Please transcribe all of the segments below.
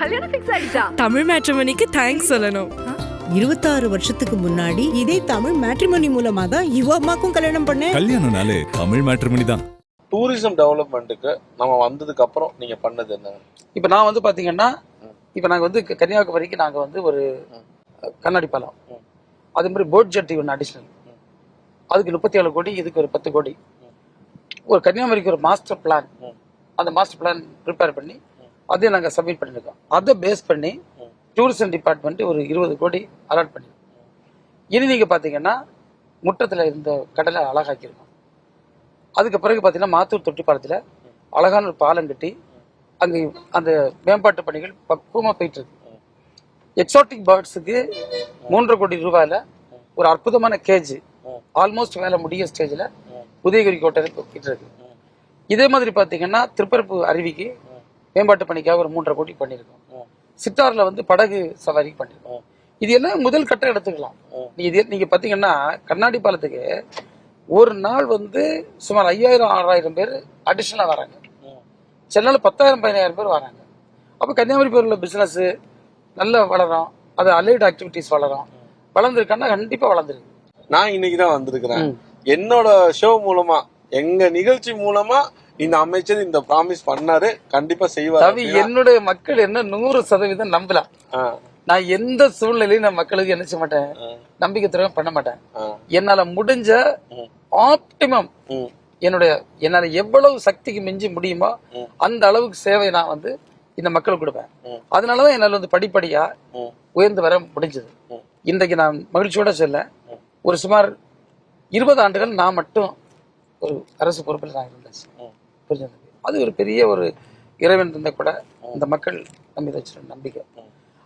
கல்யாணம் ஃபிக்ஸ் ஆயிடுச்சா? தமிழ் மேட்ரிமோனிக்கு தேங்க்ஸ் சொல்லணும். 26 வருஷத்துக்கு முன்னாடி இதே தமிழ் மேட்ரிமோனி மூலமா தான் இவ அம்மாக்கும் கல்யாணம் பண்ணேன். கல்யாணம்னாலே தமிழ் மேட்ரிமோனி தான். டூரிசம் டெவலப்மெண்ட்டுக்கு நம்ம வந்ததுக்கு அப்புறம் நீங்க பண்ணது என்ன? இப்போ நான் வந்து பாத்தீங்கன்னா இப்போ நாங்கள் வந்து கன்னியாகுமரிக்கு நாங்கள் வந்து ஒரு கண்ணாடி பாலம், அது மாதிரி போட் ஜெட்டி ஒன்று அடிஷ்னல், அதுக்கு 37 கோடி, இதுக்கு ஒரு 10 கோடி. ஒரு கன்னியாகுமரிக்கு ஒரு மாஸ்டர் பிளான், அந்த மாஸ்டர் பிளான் ப்ரிப்பேர் பண்ணி அதையும் நாங்கள் சப்மிட் பண்ணியிருக்கோம். அதை பேஸ் பண்ணி டூரிசம் டிபார்ட்மெண்ட் ஒரு 20 கோடி அலாட் பண்ணி, இனி நீங்கள் பார்த்தீங்கன்னா முற்றத்தில் இருந்த கடலை அழகாக்கியிருக்கோம். அதுக்கு பிறகு பார்த்தீங்கன்னா மாத்தூர் தொட்டிப்பாலத்தில் அழகான ஒரு பாலம் கட்டி அங்கே அந்த மேம்பாட்டு பணிகள் பக்குவமாக போயிட்டு இருக்கு. எக்ஸாட்டிக் பேர்ட்ஸுக்கு 3.5 கோடி ரூபாயில் ஒரு அற்புதமான கேஜ் ஆல்மோஸ்ட் வேலை முடிய ஸ்டேஜில் உதயகிரி கோட்டையில் போயிட்டு இருக்கு. இதே மாதிரி பார்த்தீங்கன்னா திருப்பரப்பு அருவிக்கு மேம்பாட்டு பணிக்காக ஒரு 3.5 கோடி பண்ணியிருக்கோம். சிட்டாரில் வந்து படகு சவாரி பண்ணியிருக்கோம். இது எல்லாம் முதல் கட்டம் எடுத்துக்கலாம். நீங்க பார்த்தீங்கன்னா கண்ணாடி பாலத்துக்கு ஒரு நாள் வந்து சுமார் 5000-6000 பேர் அடிஷனலாக வராங்க. சென்னையில் 10,000-15,000 பேர் வராங்க. அப்போ கன்னியாகுமரி பேர் உள்ள பிஸ்னஸ் நல்லா வளரும், அது அலைடு ஆக்டிவிட்டிஸ் வளரும். வளர்ந்துருக்கான்னா கண்டிப்பாக வளர்ந்துருக்கு. நான் இன்னைக்கு தான் வந்திருக்கிறேன். என்னோட ஷோ மூலமா, எங்க நிகழ்ச்சி மூலமா இந்த அமைச்சர் இந்த ப்ராமிஸ் பண்ணாரு, கண்டிப்பா செய்வார். என்னுடைய மக்கள் என்ன 100% நம்பலாம். நான் எந்த சூழ்நிலையும் நான் மக்களுக்கு என்ன செய்ய மாட்டேன், நம்பிக்கை துரோகம் பண்ண மாட்டேன். என்னால முடிஞ்ச ஆப்டிமம், என்னால எவ்வளவு சக்திக்கு மிஞ்சி முடியுமோ அந்த அளவுக்கு சேவை நான் வந்து இந்த மக்களுக்கு கொடுப்பேன். அதனாலதான் என்னால வந்து படிப்படியா உயர்ந்து வர முடிஞ்சது. இன்றைக்கு நான் மகிழ்ச்சியோட சொல்ல, ஒரு சுமார் 20 ஆண்டுகள் நான் மட்டும் ஒரு அரசு பொறுப்பில் நான் இருந்தேன். புரிஞ்சது. அது ஒரு பெரிய ஒரு இறைவன் இருந்த கூட இந்த மக்கள் நம்பி வச்சிருந்த நம்பிக்கை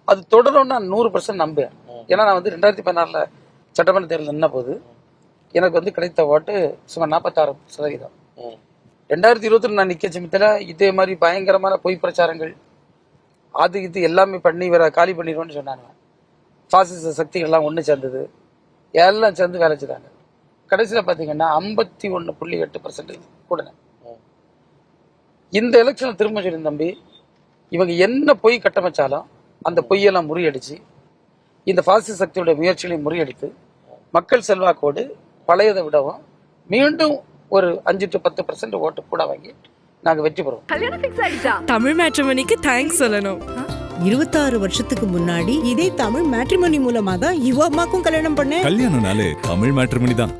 அது தொடரும். நான் 100% நம்புவேன். ஏன்னா நான் வந்து 2016 சட்டமன்ற தேர்தல் நின்ன போது எனக்கு வந்து கிடைத்த ஓட்டு சுமார் 46%. 2021 நான் நிக்க சமயத்தில் இதே மாதிரி பயங்கரமான பொய் பிரச்சாரங்கள் அது இது எல்லாமே பண்ணி வேற காலி பண்ணிடுவோம்னு சொன்னாங்க. பாசிச சக்திகள்லாம் ஒன்று சேர்ந்தது, எல்லாம் சேர்ந்து வேலை செய்தாங்க. கடைசியில் பார்த்தீங்கன்னா 51.8% கூட. இந்த எலெக்ஷனை திரும்ப சொல்லி நம்பி இவங்க என்ன பொய் கட்டமைச்சாலும் அந்த பொய்யெல்லாம் முறியடிச்சு இந்த பாசிச சக்தியோட முயற்சிகளையும் முறியடித்து மக்கள் செல்வாக்கோடு பழையதை விடவும் மீண்டும் ஒரு 5-10% ஓட்டு கூட வாங்கி நாங்கள் வெற்றி பெறுவோம். கல்யாணம் ஃபிக்ஸ் ஆயிடுச்சா? தமிழ் மேட்ரிமோனிக்கு தேங்க்ஸ் சொல்லணும். 26 வருஷத்துக்கு முன்னாடி இதே தமிழ் மேட்ரிமோனி மூலமா தான் இவ அம்மாக்கும் கல்யாணம் பண்ணேன். கல்யாணம்னாலே தமிழ் மேட்ரிமோனி தான்.